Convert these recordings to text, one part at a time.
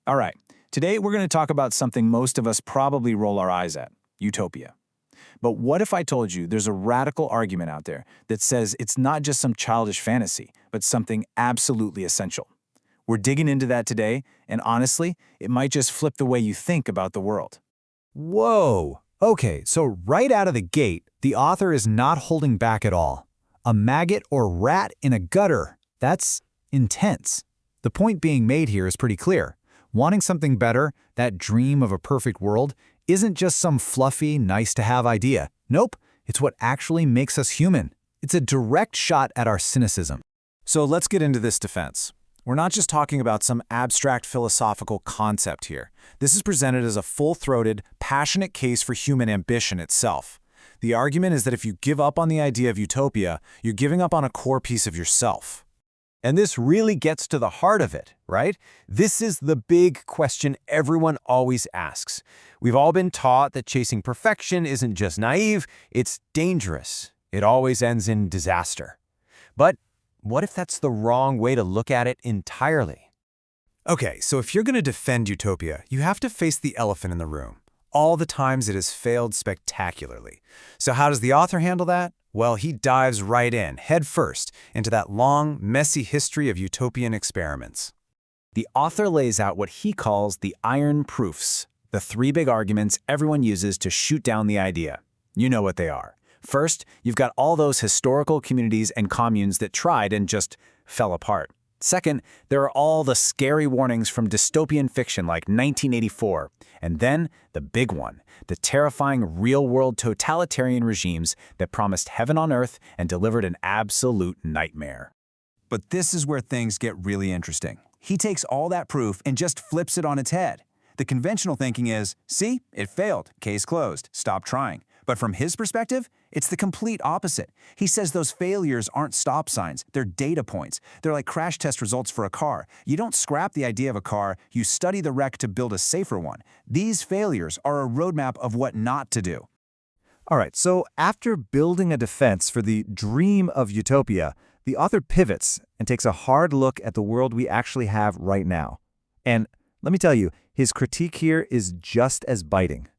All right, today we're going to talk about something most of us probably roll our eyes at, utopia. But what if I told you there's a radical argument out there that says it's not just some childish fantasy, but something absolutely essential? We're digging into that today, and honestly, it might just flip the way you think about the world. Whoa! Okay, so right out of the gate, the author is not holding back at all. A maggot or rat in a gutter. That's intense. The point being made here is pretty clear. Wanting something better, that dream of a perfect world, isn't just some fluffy, nice-to-have idea. Nope, it's what actually makes us human. It's a direct shot at our cynicism. So let's get into this defense. We're not just talking about some abstract philosophical concept here. This is presented as a full-throated, passionate case for human ambition itself. The argument is that if you give up on the idea of utopia, you're giving up on a core piece of yourself. And this really gets to the heart of it, right? This is the big question everyone always asks. We've all been taught that chasing perfection isn't just naive, it's dangerous. It always ends in disaster. But what if that's the wrong way to look at it entirely? Okay, so if you're going to defend utopia, you have to face the elephant in the room. All the times it has failed spectacularly. So how does the author handle that? Well, he dives right in, head first, into that long, messy history of utopian experiments. The author lays out what he calls the iron proofs, the three big arguments everyone uses to shoot down the idea. You know what they are. First, you've got all those historical communities and communes that tried and just fell apart. Second, there are all the scary warnings from dystopian fiction like 1984. And then, the big one, the terrifying real-world totalitarian regimes that promised heaven on earth and delivered an absolute nightmare. But this is where things get really interesting. He takes all that proof and just flips it on its head. The conventional thinking is, see, it failed, case closed, stop trying. But from his perspective, it's the complete opposite. He says those failures aren't stop signs, they're data points. They're like crash test results for a car. You don't scrap the idea of a car, you study the wreck to build a safer one. These failures are a roadmap of what not to do. All right, so after building a defense for the dream of utopia, the author pivots and takes a hard look at the world we actually have right now. And let me tell you, his critique here is just as biting.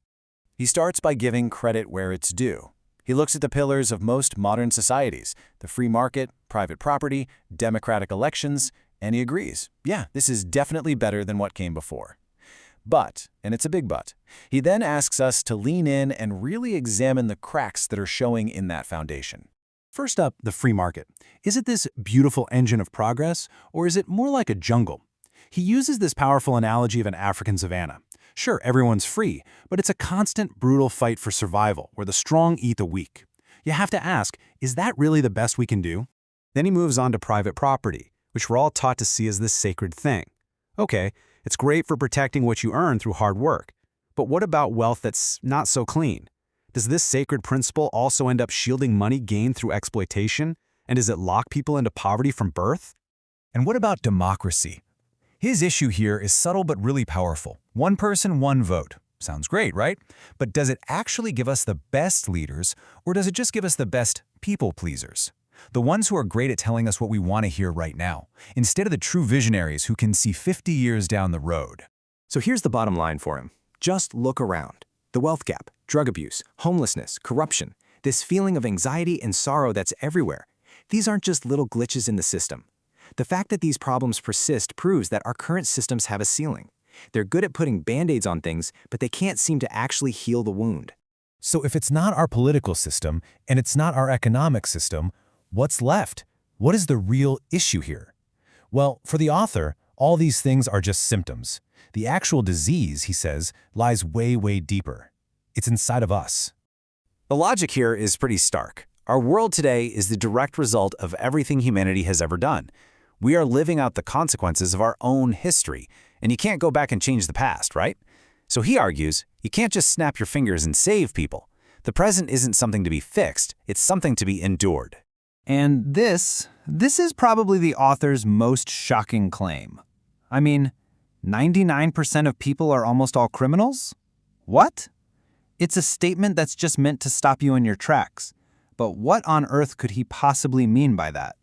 He starts by giving credit where it's due. He looks at the pillars of most modern societies, the free market, private property, democratic elections, and he agrees, yeah, this is definitely better than what came before. But, and it's a big but, he then asks us to lean in and really examine the cracks that are showing in that foundation. First up, the free market. Is it this beautiful engine of progress, or is it more like a jungle? He uses this powerful analogy of an African savanna. Sure, everyone's free, but it's a constant, brutal fight for survival, where the strong eat the weak. You have to ask, is that really the best we can do? Then he moves on to private property, which we're all taught to see as this sacred thing. Okay, it's great for protecting what you earn through hard work. But what about wealth that's not so clean? Does this sacred principle also end up shielding money gained through exploitation? And does it lock people into poverty from birth? And what about democracy? His issue here is subtle but really powerful. One person, one vote. Sounds great, right? But does it actually give us the best leaders, or does it just give us the best people pleasers? The ones who are great at telling us what we want to hear right now, instead of the true visionaries who can see 50 years down the road. So here's the bottom line for him. Just look around. The wealth gap, drug abuse, homelessness, corruption, this feeling of anxiety and sorrow that's everywhere. These aren't just little glitches in the system. The fact that these problems persist proves that our current systems have a ceiling. They're good at putting band-aids on things, but they can't seem to actually heal the wound. So if it's not our political system, and it's not our economic system, what's left? What is the real issue here? Well, for the author, all these things are just symptoms. The actual disease, he says, lies way, way deeper. It's inside of us. The logic here is pretty stark. Our world today is the direct result of everything humanity has ever done. We are living out the consequences of our own history, and you can't go back and change the past, right? So he argues, you can't just snap your fingers and save people. The present isn't something to be fixed, it's something to be endured. And this is probably the author's most shocking claim. I mean, 99% of people are almost all criminals? What? It's a statement that's just meant to stop you in your tracks. But what on earth could he possibly mean by that?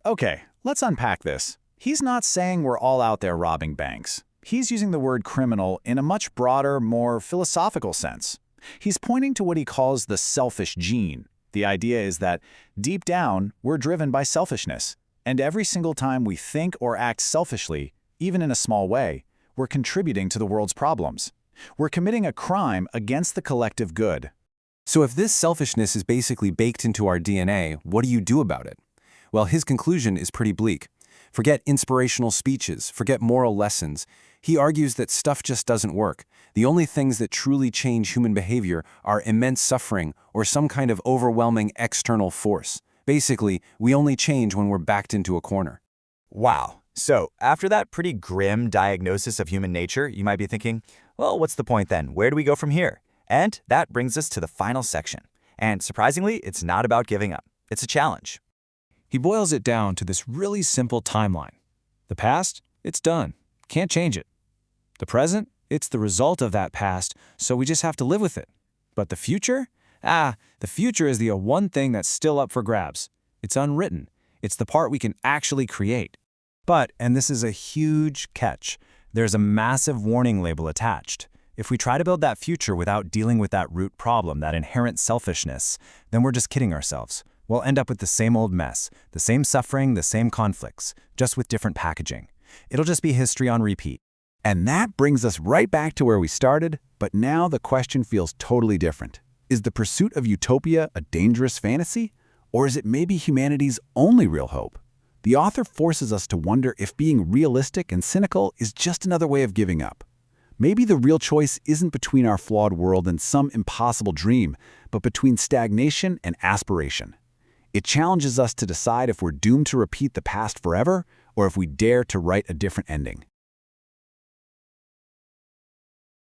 Okay, let's unpack this. He's not saying we're all out there robbing banks. He's using the word criminal in a much broader, more philosophical sense. He's pointing to what he calls the selfish gene. The idea is that, deep down, we're driven by selfishness. And every single time we think or act selfishly, even in a small way, we're contributing to the world's problems. We're committing a crime against the collective good. So if this selfishness is basically baked into our DNA, what do you do about it? Well, his conclusion is pretty bleak. Forget inspirational speeches, forget moral lessons. He argues that stuff just doesn't work. The only things that truly change human behavior are immense suffering or some kind of overwhelming external force. Basically, we only change when we're backed into a corner. Wow. So, after that pretty grim diagnosis of human nature, you might be thinking, well, what's the point then? Where do we go from here? And that brings us to the final section. And surprisingly, it's not about giving up. It's a challenge. He boils it down to this really simple timeline. The past, it's done. Can't change it. The present, it's the result of that past, so we just have to live with it. But the future? The future is the one thing that's still up for grabs. It's unwritten. It's the part we can actually create. But, and this is a huge catch, there's a massive warning label attached. If we try to build that future without dealing with that root problem, that inherent selfishness, then we're just kidding ourselves. We'll end up with the same old mess, the same suffering, the same conflicts, just with different packaging. It'll just be history on repeat. And that brings us right back to where we started, but now the question feels totally different. Is the pursuit of utopia a dangerous fantasy? Or is it maybe humanity's only real hope? The author forces us to wonder if being realistic and cynical is just another way of giving up. Maybe the real choice isn't between our flawed world and some impossible dream, but between stagnation and aspiration. It challenges us to decide if we're doomed to repeat the past forever, or if we dare to write a different ending.